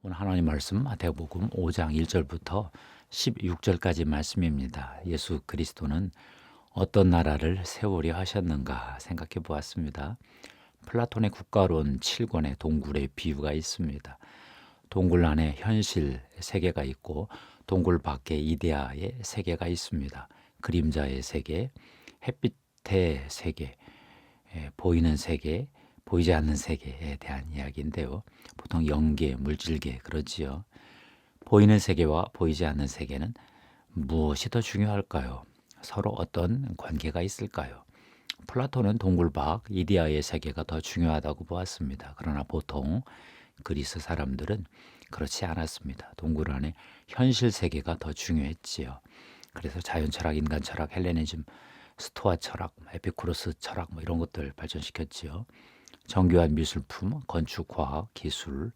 오늘 하나님 말씀 마태복음 5장 1절부터 16절까지 말씀입니다. 예수 그리스도는 어떤 나라를 세우려 하셨는가 생각해 보았습니다. 플라톤의 국가론 7권에 동굴의 비유가 있습니다. 동굴 안에 현실 세계가 있고 동굴 밖에 이데아의 세계가 있습니다. 그림자의 세계, 햇빛의 세계, 보이는 세계, 보이지 않는 세계에 대한 이야기인데요. 보통 영계, 물질계 그러지요. 보이는 세계와 보이지 않는 세계는 무엇이 더 중요할까요? 서로 어떤 관계가 있을까요? 플라톤은 동굴 밖 이데아의 세계가 더 중요하다고 보았습니다. 그러나 보통 그리스 사람들은 그렇지 않았습니다. 동굴 안에 현실 세계가 더 중요했지요. 그래서 자연 철학, 인간 철학, 헬레니즘, 스토아 철학, 에피쿠로스 철학 이런 것들 발전시켰지요. 정교한 미술품, 건축, 과학, 기술,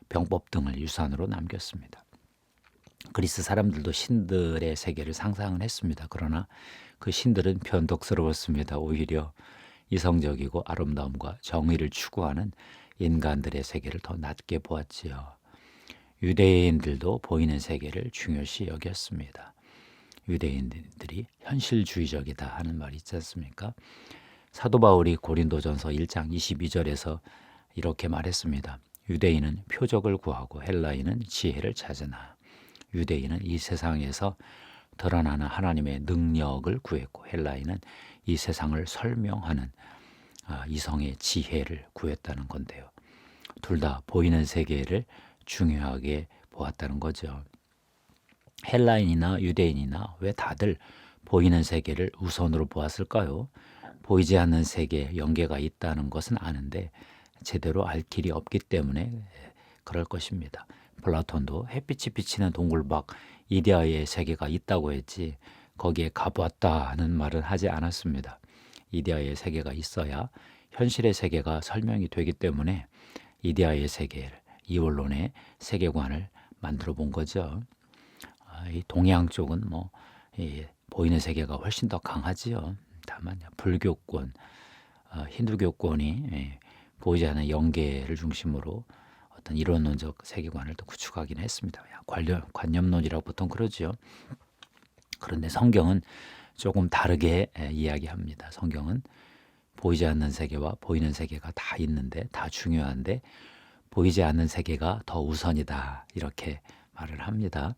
병법 등을 유산으로 남겼습니다. 그리스 사람들도 신들의 세계를 상상을 했습니다. 그러나 그 신들은 변덕스러웠습니다. 오히려 이성적이고 아름다움과 정의를 추구하는 인간들의 세계를 더 낮게 보았지요. 유대인들도 보이는 세계를 중요시 여겼습니다. 유대인들이 현실주의적이다 하는 말이 있지 않습니까? 사도 바울이 고린도전서 1장 22절에서 이렇게 말했습니다. 유대인은 표적을 구하고 헬라인은 지혜를 찾으나 유대인은 이 세상에서 드러나는 하나님의 능력을 구했고 헬라인은 이 세상을 설명하는 이성의 지혜를 구했다는 건데요. 둘 다 보이는 세계를 중요하게 보았다는 거죠. 헬라인이나 유대인이나 왜 다들 보이는 세계를 우선으로 보았을까요? 보이지 않는 세계에 영계가 있다는 것은 아는데 제대로 알 길이 없기 때문에 그럴 것입니다. 플라톤도 햇빛이 비치는 동굴 밖 이데아의 세계가 있다고 했지 거기에 가보았다는 말은 하지 않았습니다. 이데아의 세계가 있어야 현실의 세계가 설명이 되기 때문에 이데아의 세계를 이원론의 세계관을 만들어 본 거죠. 이 동양 쪽은 보이는 세계가 훨씬 더 강하지요. 다만 불교권, 힌두교권이 보이지 않는 영계를 중심으로 어떤 이론론적 세계관을 또 구축하긴 했습니다. 관념론이라고 보통 그러지요. 그런데 성경은 조금 다르게 이야기합니다. 성경은 보이지 않는 세계와 보이는 세계가 다 있는데 다 중요한데 보이지 않는 세계가 더 우선이다 이렇게 말을 합니다.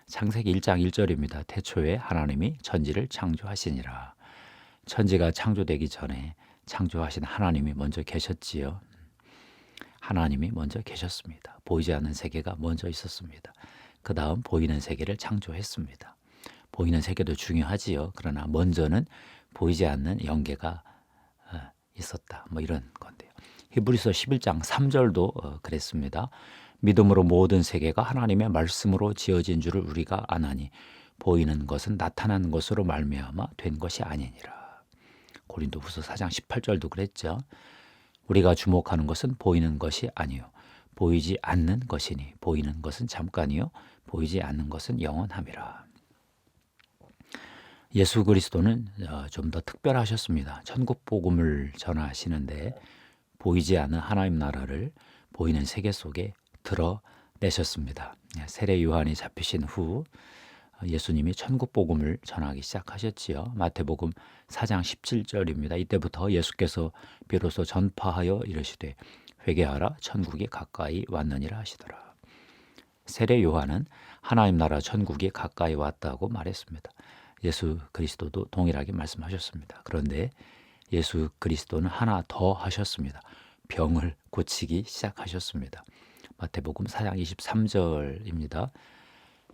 창세기 1장 1절입니다. 태초에 하나님이 천지를 창조하시니라. 천지가 창조되기 전에 창조하신 하나님이 먼저 계셨지요. 하나님이 먼저 계셨습니다. 보이지 않는 세계가 먼저 있었습니다. 그 다음 보이는 세계를 창조했습니다. 보이는 세계도 중요하지요. 그러나 먼저는 보이지 않는 영계가 있었다. 이런 건데요. 히브리서 11장 3절도 그랬습니다. 믿음으로 모든 세계가 하나님의 말씀으로 지어진 줄을 우리가 아나니 보이는 것은 나타난 것으로 말미암아 된 것이 아니니라. 고린도후서 4장 18절도 그랬죠. 우리가 주목하는 것은 보이는 것이 아니요 보이지 않는 것이니 보이는 것은 잠깐이요 보이지 않는 것은 영원함이라. 예수 그리스도는 좀 더 특별하셨습니다. 천국 복음을 전하시는데 보이지 않는 하나님 나라를 보이는 세계 속에 드러내셨습니다. 세례 요한이 잡히신 후 예수님이 천국 복음을 전하기 시작하셨지요. 마태복음 4장 17절입니다. 이때부터 예수께서 비로소 전파하여 이르시되 회개하라 천국이 가까이 왔느니라 하시더라. 세례 요한은 하나님 나라 천국이 가까이 왔다고 말했습니다. 예수 그리스도도 동일하게 말씀하셨습니다. 그런데 예수 그리스도는 하나 더 하셨습니다. 병을 고치기 시작하셨습니다. 마태복음 4장 23절입니다.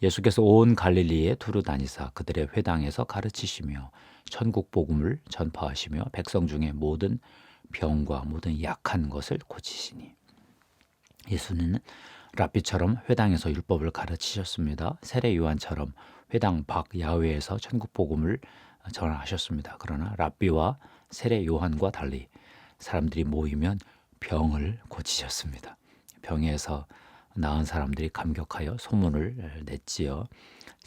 예수께서 온 갈릴리에 두루 다니사 그들의 회당에서 가르치시며 천국 복음을 전파하시며 백성 중에 모든 병과 모든 약한 것을 고치시니. 예수는 랍비처럼 회당에서 율법을 가르치셨습니다. 세례 요한처럼 회당 밖 야외에서 천국 복음을 전하셨습니다. 그러나 랍비와 세례 요한과 달리 사람들이 모이면 병을 고치셨습니다. 병에서 나은 사람들이 감격하여 소문을 냈지요.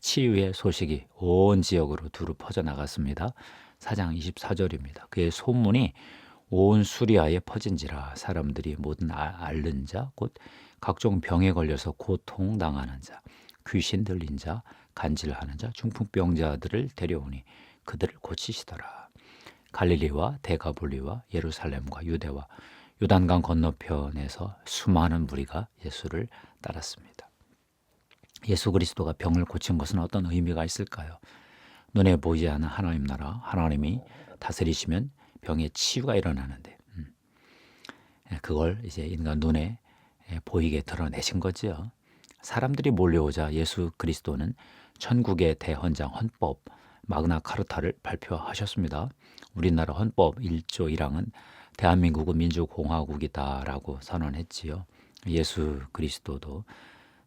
치유의 소식이 온 지역으로 두루 퍼져나갔습니다. 4장 24절입니다. 그의 소문이 온 수리아에 퍼진지라 사람들이 모든 앓는 자 곧 각종 병에 걸려서 고통당하는 자, 귀신 들린 자, 간질하는 자, 중풍병자들을 데려오니 그들을 고치시더라. 갈릴리와 데가볼리와 예루살렘과 유대와 요단강 건너편에서 수많은 무리가 예수를 따랐습니다. 예수 그리스도가 병을 고친 것은 어떤 의미가 있을까요? 눈에 보이지 않는 하나님 나라, 하나님이 다스리시면 병의 치유가 일어나는데 그걸 이제 인간 눈에 보이게 드러내신 거죠. 사람들이 몰려오자 예수 그리스도는 천국의 대헌장 헌법 마그나 카르타를 발표하셨습니다. 우리나라 헌법 1조 1항은 대한민국은 민주공화국이다라고 선언했지요. 예수 그리스도도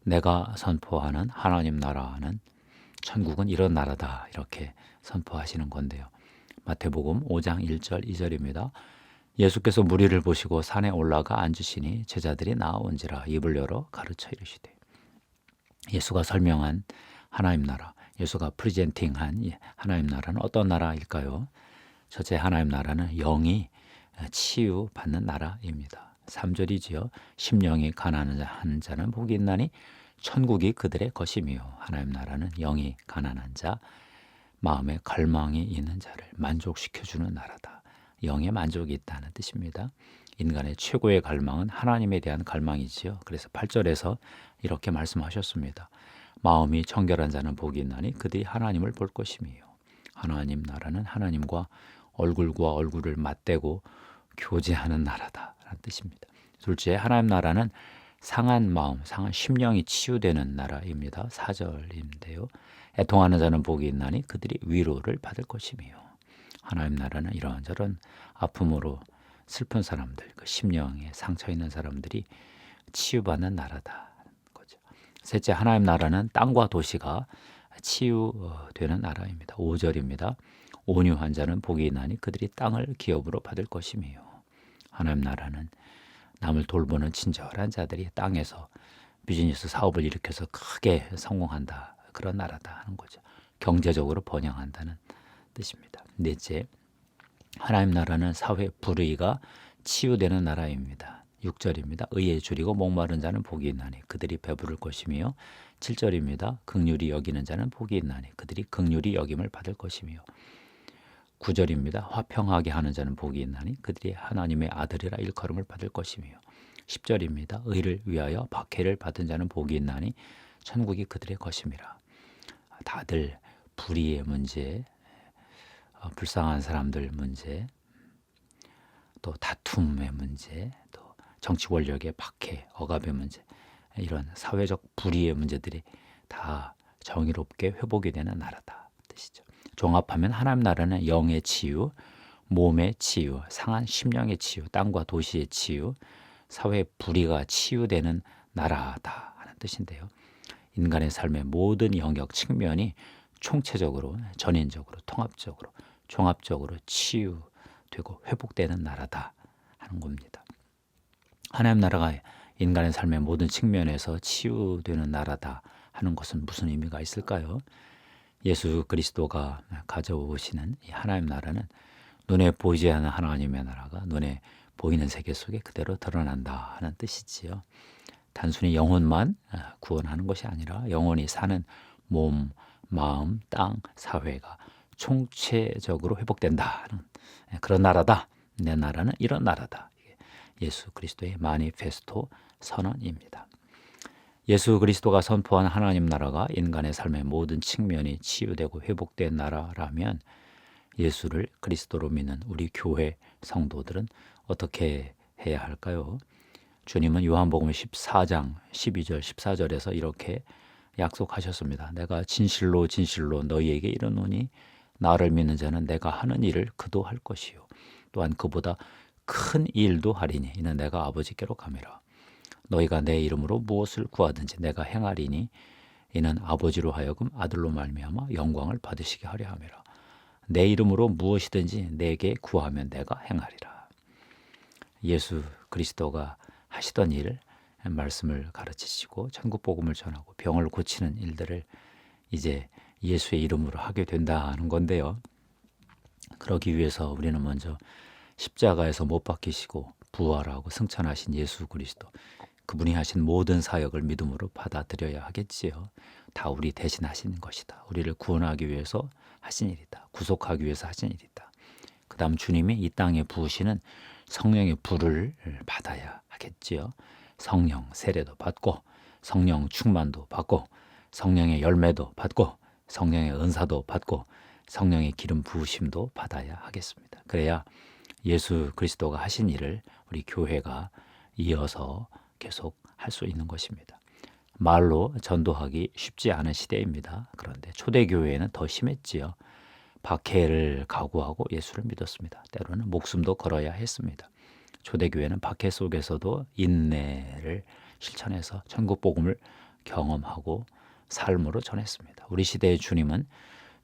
내가 선포하는 하나님 나라는 천국은 이런 나라다 이렇게 선포하시는 건데요. 마태복음 5장 1절 2절입니다. 예수께서 무리를 보시고 산에 올라가 앉으시니 제자들이 나아온지라 입을 열어 가르쳐 이르시되. 예수가 설명한 하나님 나라, 예수가 프리젠팅한 하나님 나라는 어떤 나라일까요? 첫째, 하나님 나라는 영이 치유받는 나라입니다. 3절이지요. 심령이 가난한 자는 복이 있나니 천국이 그들의 것이며. 하나님 나라는 영이 가난한 자, 마음에 갈망이 있는 자를 만족시켜주는 나라다. 영에 만족이 있다는 뜻입니다. 인간의 최고의 갈망은 하나님에 대한 갈망이지요. 그래서 8절에서 이렇게 말씀하셨습니다. 마음이 청결한 자는 복이 있나니 그들이 하나님을 볼 것이며. 하나님 나라는 하나님과 얼굴과 얼굴을 맞대고 교제하는 나라다라는 뜻입니다. 둘째, 하나님 나라는 상한 마음, 상한 심령이 치유되는 나라입니다. 4절인데요. 애통하는 자는 복이 있나니 그들이 위로를 받을 것이며. 하나님 나라는 이런저런 아픔으로 슬픈 사람들, 그 심령에 상처 있는 사람들이 치유받는 나라다는 거죠. 셋째, 하나님 나라는 땅과 도시가 치유되는 나라입니다. 5절입니다. 온유한 자는 복이 있나니 그들이 땅을 기업으로 받을 것이며. 하나님 나라는 남을 돌보는 친절한 자들이 땅에서 비즈니스 사업을 일으켜서 크게 성공한다. 그런 나라다 하는 거죠. 경제적으로 번영한다는 뜻입니다. 넷째, 하나님 나라는 사회 불의가 치유되는 나라입니다. 6절입니다. 의에 줄이고 목마른 자는 복이 있나니 그들이 배부를 것이며. 7절입니다. 긍휼히 여기는 자는 복이 있나니 그들이 긍휼히 여김을 받을 것이며. 9절입니다. 화평하게 하는 자는 복이 있나니 그들이 하나님의 아들이라 일컬음을 받을 것이며. 10절입니다. 의를 위하여 박해를 받은 자는 복이 있나니 천국이 그들의 것임이라. 다들 불의의 문제, 불쌍한 사람들 문제, 또 다툼의 문제, 또 정치 권력의 박해, 억압의 문제, 이런 사회적 불의의 문제들이 다 정의롭게 회복이 되는 나라다 뜻이죠. 종합하면 하나님 나라는 영의 치유, 몸의 치유, 상한 심령의 치유, 땅과 도시의 치유, 사회 불의가 치유되는 나라다 하는 뜻인데요. 인간의 삶의 모든 영역 측면이 총체적으로, 전인적으로, 통합적으로, 종합적으로 치유되고 회복되는 나라다 하는 겁니다. 하나님 나라가 인간의 삶의 모든 측면에서 치유되는 나라다 하는 것은 무슨 의미가 있을까요? 예수 그리스도가 가져오시는 이 하나님 나라는 눈에 보이지 않는 하나님의 나라가 눈에 보이는 세계 속에 그대로 드러난다 하는 뜻이지요. 단순히 영혼만 구원하는 것이 아니라 영혼이 사는 몸, 마음, 땅, 사회가 총체적으로 회복된다 하는 그런 나라다. 내 나라는 이런 나라다. 예수 그리스도의 마니페스토 선언입니다. 예수 그리스도가 선포한 하나님 나라가 인간의 삶의 모든 측면이 치유되고 회복된 나라라면 예수를 그리스도로 믿는 우리 교회 성도들은 어떻게 해야 할까요? 주님은 요한복음 14장 12절 14절에서 이렇게 약속하셨습니다. 내가 진실로 진실로 너희에게 이르노니 나를 믿는 자는 내가 하는 일을 그도 할 것이요 또한 그보다 큰 일도 하리니 이는 내가 아버지께로 가미라. 너희가 내 이름으로 무엇을 구하든지 내가 행하리니 이는 아버지로 하여금 아들로 말미암아 영광을 받으시게 하려 함이라. 내 이름으로 무엇이든지 내게 구하면 내가 행하리라. 예수 그리스도가 하시던 일, 말씀을 가르치시고 천국 복음을 전하고 병을 고치는 일들을 이제 예수의 이름으로 하게 된다는 건데요. 그러기 위해서 우리는 먼저 십자가에서 못 박히시고 부활하고 승천하신 예수 그리스도, 그분이 하신 모든 사역을 믿음으로 받아들여야 하겠지요. 다 우리 대신 하신 것이다. 우리를 구원하기 위해서 하신 일이다. 구속하기 위해서 하신 일이다. 그 다음 주님이 이 땅에 부으시는 성령의 불을 받아야 하겠지요. 성령 세례도 받고 성령 충만도 받고 성령의 열매도 받고 성령의 은사도 받고 성령의 기름 부으심도 받아야 하겠습니다. 그래야 예수 그리스도가 하신 일을 우리 교회가 이어서 계속 할 수 있는 것입니다. 말로 전도하기 쉽지 않은 시대입니다. 그런데 초대교회에는 더 심했지요. 박해를 각오하고 예수를 믿었습니다. 때로는 목숨도 걸어야 했습니다. 초대교회는 박해 속에서도 인내를 실천해서 천국 복음을 경험하고 삶으로 전했습니다. 우리 시대의 주님은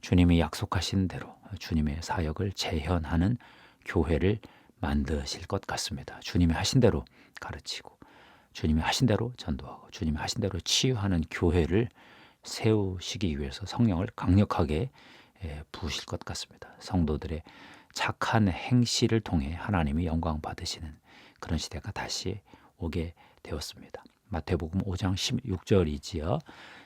주님이 약속하신 대로 주님의 사역을 재현하는 교회를 만드실 것 같습니다. 주님이 하신 대로 가르치고 주님이 하신 대로 전도하고 주님이 하신 대로 치유하는 교회를 세우시기 위해서 성령을 강력하게 부으실 것 같습니다. 성도들의 착한 행실을 통해 하나님이 영광 받으시는 그런 시대가 다시 오게 되었습니다. 마태복음 5장 16절이지요.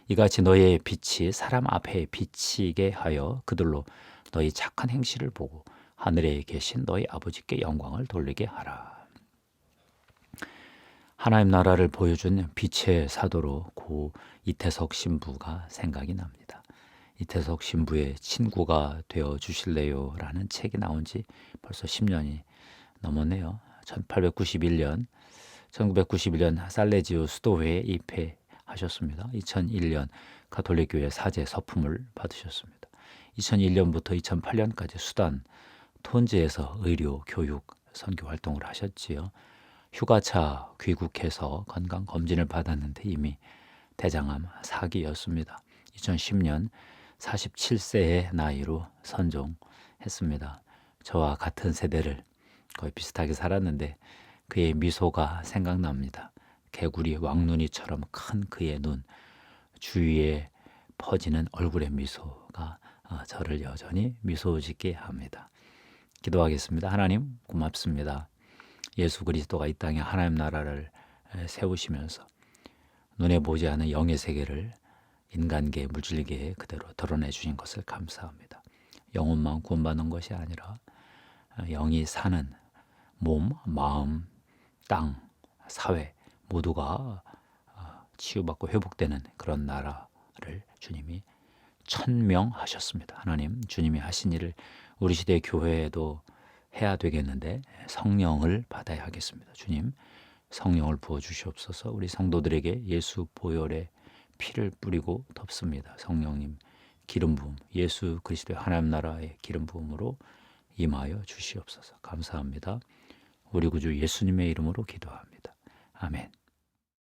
이같이 너희의 빛이 사람 앞에 비치게 하여 그들로 너희 착한 행실을 보고 하늘에 계신 너희 아버지께 영광을 돌리게 하라. 하나님 나라를 보여준 빛의 사도로 고 이태석 신부가 생각이 납니다. 이태석 신부의 친구가 되어 주실래요? 라는 책이 나온 지 벌써 10년이 넘었네요. 1991년 살레지오 수도회에 입회하셨습니다. 2001년 가톨릭교회 사제 서품을 받으셨습니다. 2001년부터 2008년까지 수단 톤즈에서 의료, 교육, 선교 활동을 하셨지요. 휴가차 귀국해서 건강검진을 받았는데 이미 대장암 4기였습니다. 2010년 47세의 나이로 선종했습니다. 저와 같은 세대를 거의 비슷하게 살았는데 그의 미소가 생각납니다. 개구리 왕눈이처럼 큰 그의 눈, 주위에 퍼지는 얼굴의 미소가 저를 여전히 미소 짓게 합니다. 기도하겠습니다. 하나님 고맙습니다. 예수 그리스도가 이 땅에 하나님 나라를 세우시면서 눈에 보지 않는 영의 세계를 인간계, 물질계에 그대로 드러내 주신 것을 감사합니다. 영혼만 구원받는 것이 아니라 영이 사는 몸, 마음, 땅, 사회 모두가 치유받고 회복되는 그런 나라를 주님이 천명하셨습니다. 하나님, 주님이 하신 일을 우리 시대 교회에도 해야 되겠는데 성령을 받아야 하겠습니다. 주님, 성령을 부어주시옵소서. 우리 성도들에게 예수 보혈의 피를 뿌리고 덮습니다. 성령님 기름 부음, 예수 그리스도의 하나님 나라의 기름 부음으로 임하여 주시옵소서. 감사합니다. 우리 구주 예수님의 이름으로 기도합니다. 아멘.